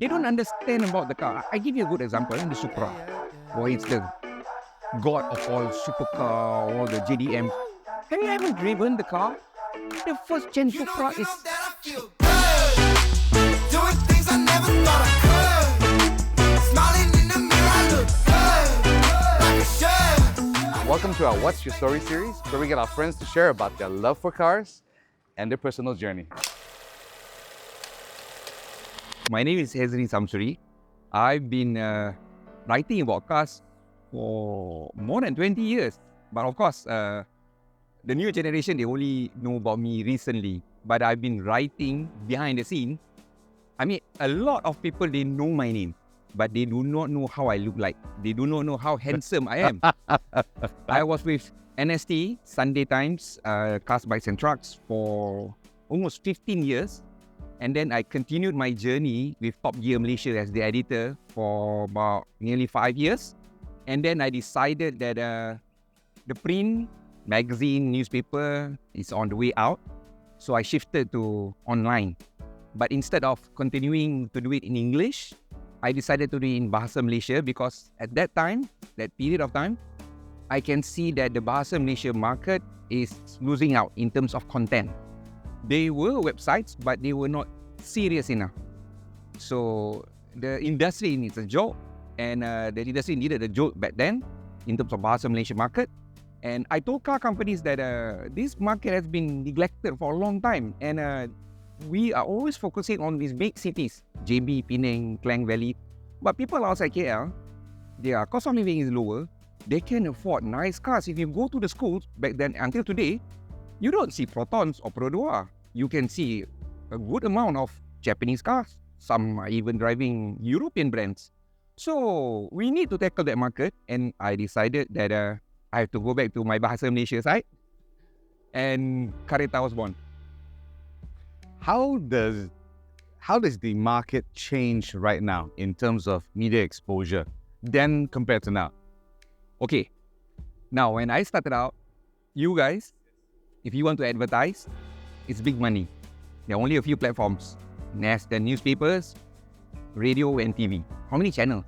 They don't understand about the car. I give you a good example, the Supra. Or it's the god of all supercar, all the JDM. Have you ever driven the car? The first gen Supra is... Doing things I never thought I could. Smiling in the mirror, I look good, like I should. Welcome to our What's Your Story series, where we get our friends to share about their love for cars and their personal journey. My name is Hezeri Samsuri. I've been writing about cars for more than 20 years. But of course, the new generation, they only know about me recently. But I've been writing behind the scene. I mean, a lot of people, they know my name, but they do not know how I look like. They do not know how handsome I am. I was with NST, Sunday Times, Cars, Bikes and Trucks for almost 15 years. And then I continued my journey with Top Gear Malaysia as the editor for about nearly 5 years. And then I decided that the print, magazine, newspaper is on the way out. So I shifted to online. But instead of continuing to do it in English, I decided to do it in Bahasa Malaysia because at that time, that period of time, I can see that the Bahasa Malaysia market is losing out in terms of content. They were websites, but they were not serious enough. So the industry needs a jolt, and the industry needed a jolt back then in terms of Bahasa Malaysia market. And I told car companies that this market has been neglected for a long time, and we are always focusing on these big cities, JB, Penang, Klang Valley. But people outside KL, their cost of living is lower. They can afford nice cars. If you go to the schools back then until today, you don't see Protons or Pro 2. You can see a good amount of Japanese cars. Some are even driving European brands. So we need to tackle that market, and I decided that I have to go back to my Bahasa Malaysia side, and Kareta was born. How does the market change right now in terms of media exposure then compared to now? Okay, now when I started out, you guys, if you want to advertise, it's big money. There are only a few platforms. There's the newspapers, radio and TV. How many channels?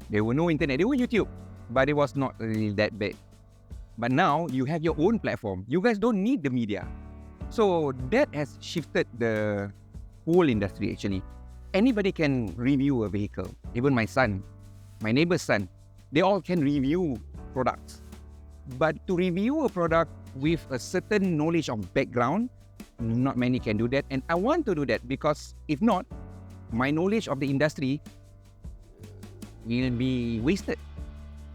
There were no internet. There were YouTube, but it was not really that big. But now you have your own platform. You guys don't need the media. So that has shifted the whole industry actually. Anybody can review a vehicle. Even my son, my neighbor's son, they all can review products. But to review a product with a certain knowledge of background, not many can do that. And I want to do that because if not, my knowledge of the industry will be wasted.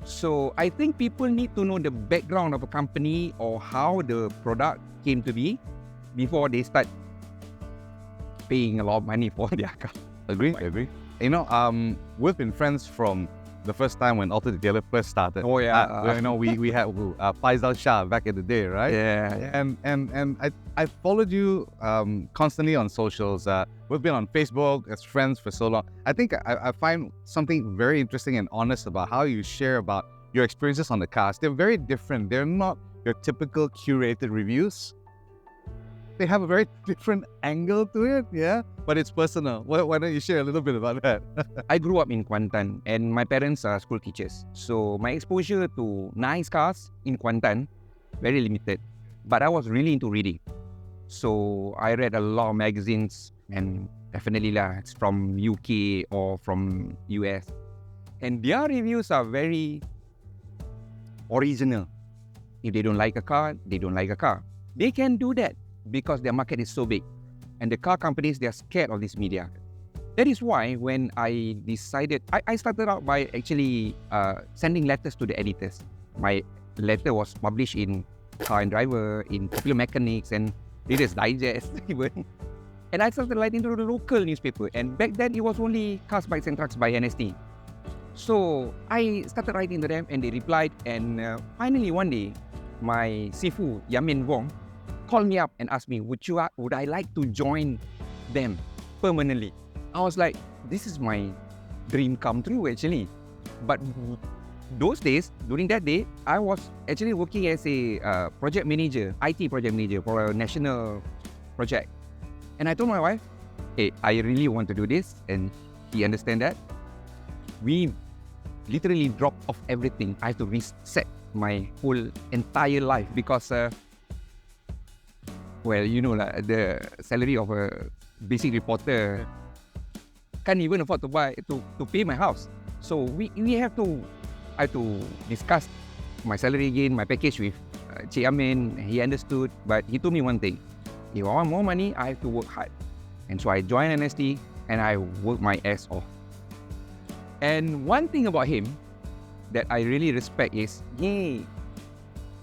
So I think people need to know the background of a company or how the product came to be before they start paying a lot of money for their car. Agree. You know, we've been friends from the first time when Auto Detailer first started. Oh yeah. You know, we had Faisal Shah back in the day, right? Yeah. And I followed you constantly on socials. We've been on Facebook as friends for so long. I think I find something very interesting and honest about how you share about your experiences on the cars. They're very different. They're not your typical curated reviews. They have a very different angle to it, yeah? But it's personal. Why don't you share a little bit about that? I grew up in Kuantan and my parents are school teachers. So my exposure to nice cars in Kuantan, very limited. But I was really into reading. So I read a lot of magazines, and definitely it's from UK or from US. And their reviews are very original. If they don't like a car, they don't like a car. They can do that because their market is so big. And the car companies, they're scared of this media. That is why when I decided, I started out by actually sending letters to the editors. My letter was published in Car and Driver, in Popular Mechanics, and Reader's Digest even. And I started writing to the local newspaper. And back then, it was only Cars, Bikes and Trucks by NST. So I started writing to them, and they replied. And finally, one day, my Sifu, Yamin Wong, called me up and asked me, would I like to join them permanently? I was like, this is my dream come true actually. But those days, during that day, I was actually working as a project manager, IT project manager for a national project. And I told my wife, hey, I really want to do this. And he understand that. We literally dropped off everything. I have to reset my whole entire life because, well, you know, the salary of a basic reporter can't even afford to pay my house. So I have to discuss my salary again, my package with Cik Amin. He understood, but he told me one thing: if I want more money, I have to work hard. And so I joined NST and I worked my ass off. And one thing about him that I really respect is he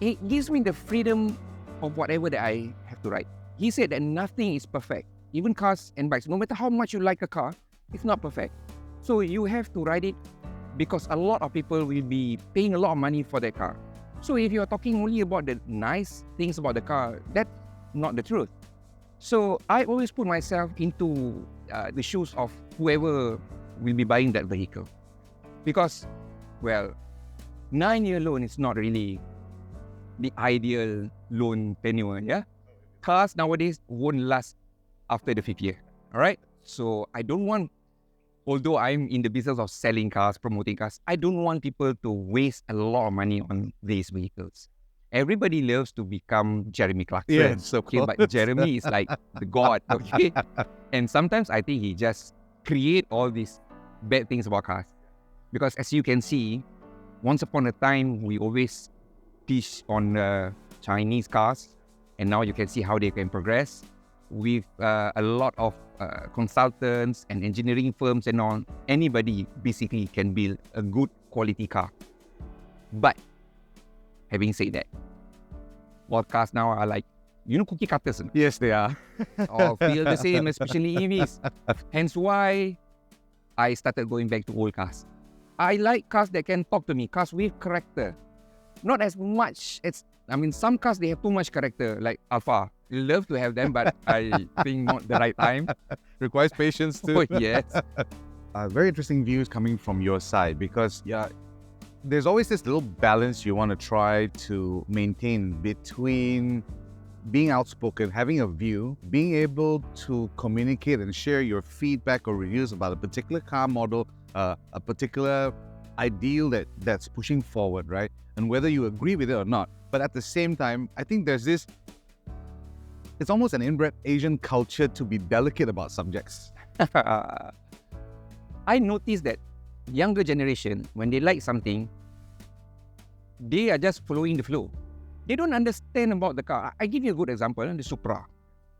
gives me the freedom of whatever that I have to write. He said that nothing is perfect. Even cars and bikes, no matter how much you like a car, it's not perfect. So you have to write it because a lot of people will be paying a lot of money for their car. So if you're talking only about the nice things about the car, that's not the truth. So I always put myself into the shoes of whoever will be buying that vehicle. Because, well, 9-year loan is not really the ideal loan tenure, yeah? Cars nowadays won't last after the 5th year, all right? So I don't want, although I'm in the business of selling cars, promoting cars, I don't want people to waste a lot of money on these vehicles. Everybody loves to become Jeremy Clarkson. Yes, of Okay, but course. Jeremy is like the god, okay? And sometimes I think he just create all these bad things about cars. Because as you can see, once upon a time, we always teach on Chinese cars. And now you can see how they can progress with a lot of consultants and engineering firms and all. Anybody basically can build a good quality car. But having said that, all cars now are like, you know, cookie cutters. Yes, they are. All feel the same, especially EVs. Hence why I started going back to old cars. I like cars that can talk to me, cars with character. Not as much as, some cars, they have too much character, like Alpha. Love to have them, but I think not the right time. Requires patience too. Oh, yes. Very interesting views coming from your side because there's always this little balance you want to try to maintain between being outspoken, having a view, being able to communicate and share your feedback or reviews about a particular car model, a particular ideal that's pushing forward, right? And whether you agree with it or not. But at the same time, I think there's this, it's almost an inbred Asian culture to be delicate about subjects. I noticed that younger generation, when they like something, they are just following the flow. They don't understand about the car. I give you a good example, the Supra.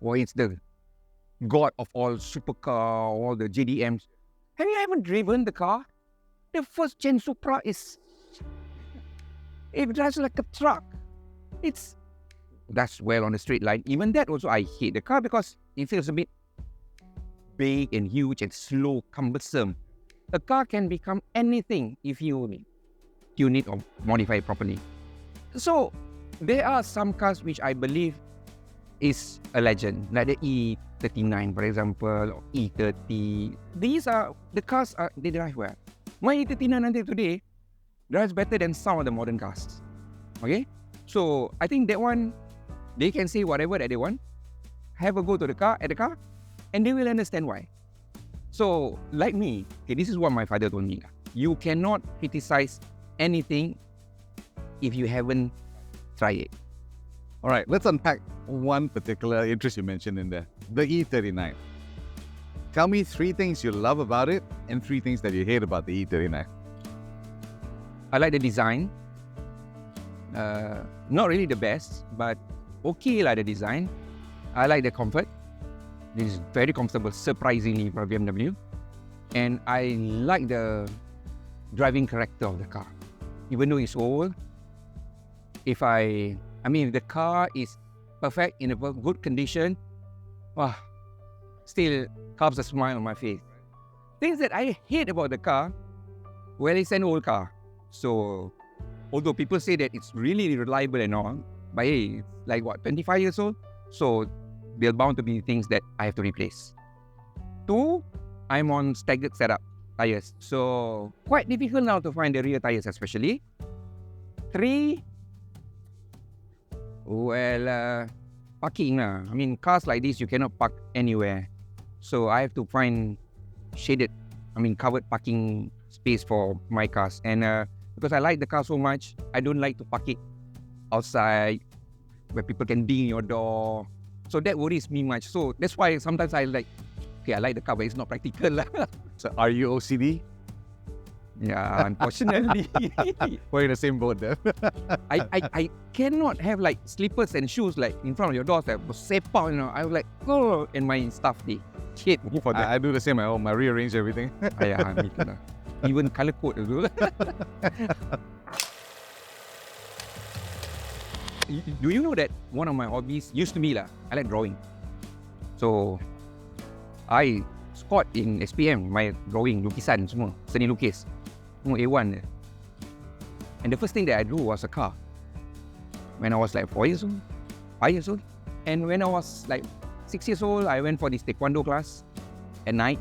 Or it's the god of all supercar, all the JDMs. Have you ever driven the car? The first gen Supra it drives like a truck. That's well on the straight line. Even that also, I hate the car because it feels a bit big and huge and slow, cumbersome. A car can become anything if you tune it or modify it properly. So there are some cars which I believe is a legend, like the E39, for example, or E30. These are the cars they drive well. My E39 until today drives better than some of the modern cars. Okay, so I think that one, they can say whatever that they want, have a go to the car, and they will understand why. So, like me, okay, this is what my father told me. You cannot criticize anything if you haven't tried it. All right, let's unpack one particular interest you mentioned in there, the E39. Tell me 3 things you love about it and 3 things that you hate about the E39. I like the design. Not really the best, but okay like the design. I like the comfort. It is very comfortable, surprisingly, for a BMW. And I like the driving character of the car. Even though it's old, if the car is perfect, in a good condition, still carves a smile on my face. Things that I hate about the car, well, it's an old car. So, although people say that it's really reliable and all, but hey, it's like 25 years old? So, there are bound to be things that I have to replace. 2, I'm on staggered setup tires. So, quite difficult now to find the rear tires especially. 3, parking. Cars like this, you cannot park anywhere. So, I have to find shaded covered parking space for my cars. And because I like the car so much, I don't like to park it outside where people can ding your door. So that worries me much. So that's why sometimes I like the car, but it's not practical lah. So are you OCD? Yeah, unfortunately. We're in the same boat there. I cannot have like slippers and shoes like in front of your doors that was sepa, I was like, oh, and my stuff, they hate me for that. I do the same at home. I rearrange everything. Yeah, me too lah. Even colour code also. Do you know that one of my hobbies used to be I like drawing. So I scored in SPM, my drawing, lukisan semua, seni lukis. Semua A1 je. And the first thing that I drew was a car. When I was like 4 years old, 5 years old. And when I was like 6 years old, I went for this taekwondo class at night.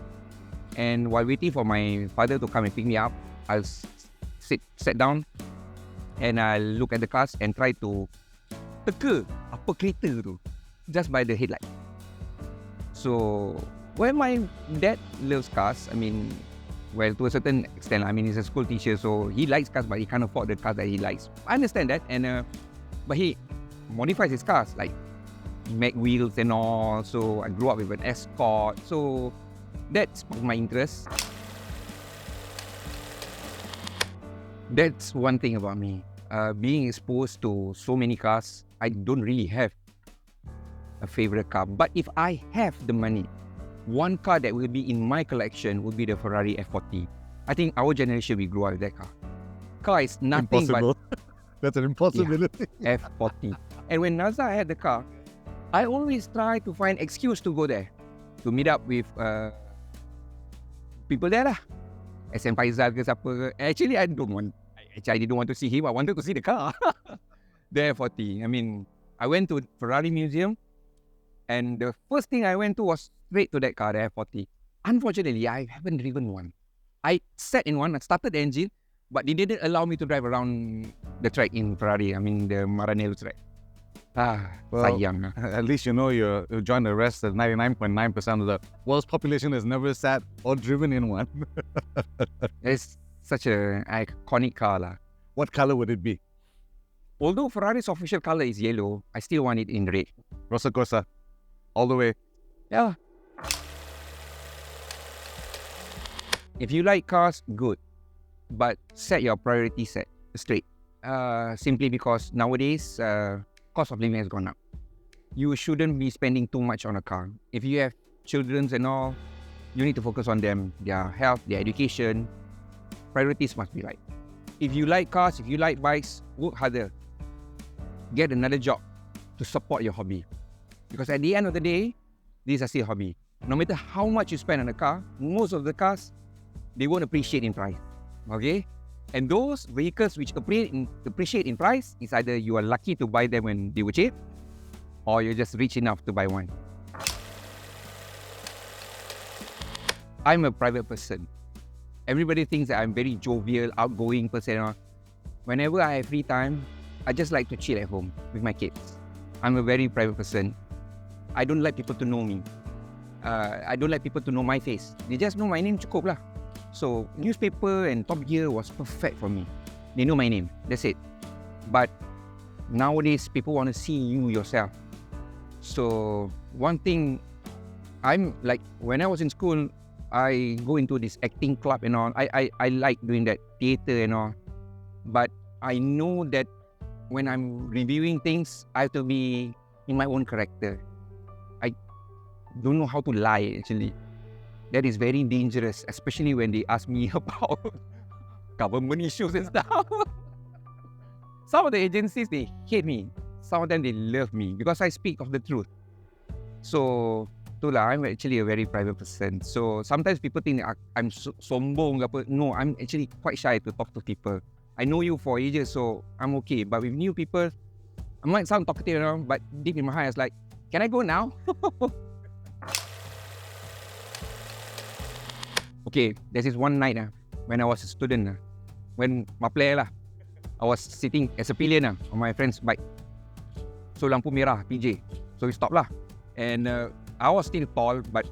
And while waiting for my father to come and pick me up, I'll sit down and I'll look at the cars and try to teka apa kereta tu just by the headlight. So when my dad loves cars, to a certain extent, he's a school teacher, so he likes cars, but he can't afford the cars that he likes. I understand that, and but he modifies his cars, like Mac wheels and all. So I grew up with an Escort, so that's my interest. That's one thing about me. Being exposed to so many cars, I don't really have a favorite car. But if I have the money, one car that will be in my collection would be the Ferrari F40. I think our generation, we grew up with that car. Car is nothing Impossible. That's an impossibility. F40. And when Naza had the car, I always try to find excuse to go there, to meet up with people there lah. SM Faizal ke siapa ke. Actually, I didn't want to see him. I wanted to see the car. The F40. I went to Ferrari Museum, and the first thing I went to was straight to that car, the F40. Unfortunately, I haven't driven one. I sat in one, I started the engine, but they didn't allow me to drive around the track in Ferrari. The Maranello track. Sayang. At least you join the rest of 99.9% of the world's population has never sat or driven in one. It's such an iconic car lah. What color would it be? Although Ferrari's official color is yellow, I still want it in red. Rosa Corsa, all the way. Yeah. If you like cars, good. But set your priorities straight. Simply because nowadays, cost of living has gone up. You shouldn't be spending too much on a car. If you have children and all, you need to focus on them, their health, their education. Priorities must be right. If you like cars, if you like bikes, work harder. Get another job to support your hobby. Because at the end of the day, these are still hobby. No matter how much you spend on a car, most of the cars, they won't appreciate in price. Okay? And those vehicles which appreciate in price is either you are lucky to buy them when they were cheap, or you're just rich enough to buy one. I'm a private person. Everybody thinks that I'm very jovial, outgoing person. Whenever I have free time, I just like to chill at home with my kids. I'm a very private person. I don't like people to know me. I don't like people to know my face. They just know my name, cukup lah. So newspaper and Top Gear was perfect for me. They know my name. That's it. But nowadays, people want to see you yourself. So one thing, I'm like, when I was in school, I go into this acting club and all. I like doing that theatre and all. But I know that when I'm reviewing things, I have to be in my own character. I don't know how to lie, actually. That is very dangerous, especially when they ask me about government issues and stuff. Some of the agencies, they hate me. Some of them, they love me because I speak of the truth. So, I'm actually a very private person. So, sometimes people think I'm sombong. No, I'm actually quite shy to talk to people. I know you for ages, so I'm okay. But with new people, I might sound talkative, but deep in my heart, I was like, can I go now? Okay, there's this one night when I was a student, when my player I was sitting as a pillion on my friend's bike. So lampu merah, PJ. So we stopped lah. And I was still tall, but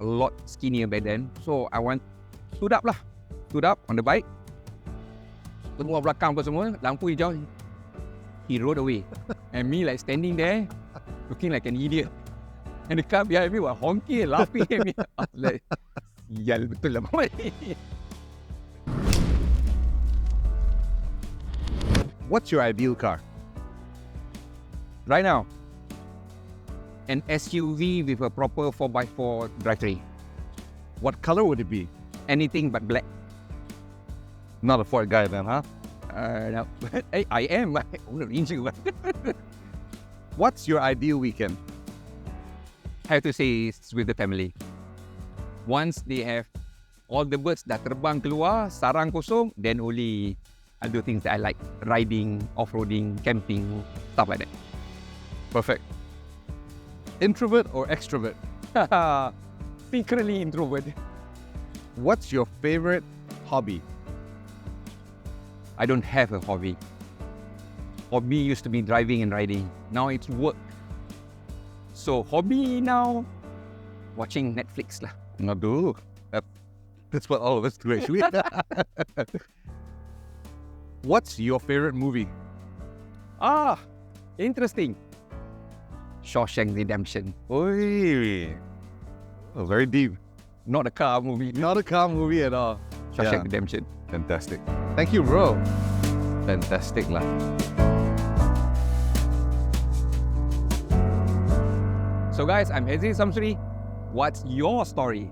a lot skinnier back then. So I want stood up on the bike. Semua belakang apa semua, lampu hijau. He rode away. And me like standing there, looking like an idiot. And the car behind me was honking and laughing at me. I was like, sial betul lah. What's your ideal car? Right now, an SUV with a proper 4x4 drivetrain. What color would it be? Anything but black. Not a Ford guy then, huh? No. I am. I own a Range Rover. What's your ideal weekend? I have to say it's with the family. Once they have all the birds dah terbang keluar, sarang kosong, then only I'll do things that I like. Riding, off-roading, camping, stuff like that. Perfect. Introvert or extrovert? Secretly introvert. What's your favorite hobby? I don't have a hobby. Hobby used to be driving and riding. Now it's work. So hobby now, watching Netflix lah. Aduh, that's what all of us do actually. What's your favorite movie? Interesting. Shawshank Redemption. Oi, oh, very deep. Not a car movie. Not a car movie at all. Shawshank Yeah. Redemption. Fantastic. Thank you, bro. Fantastic lah. So guys, I'm Hezeri Samsuri. What's your story?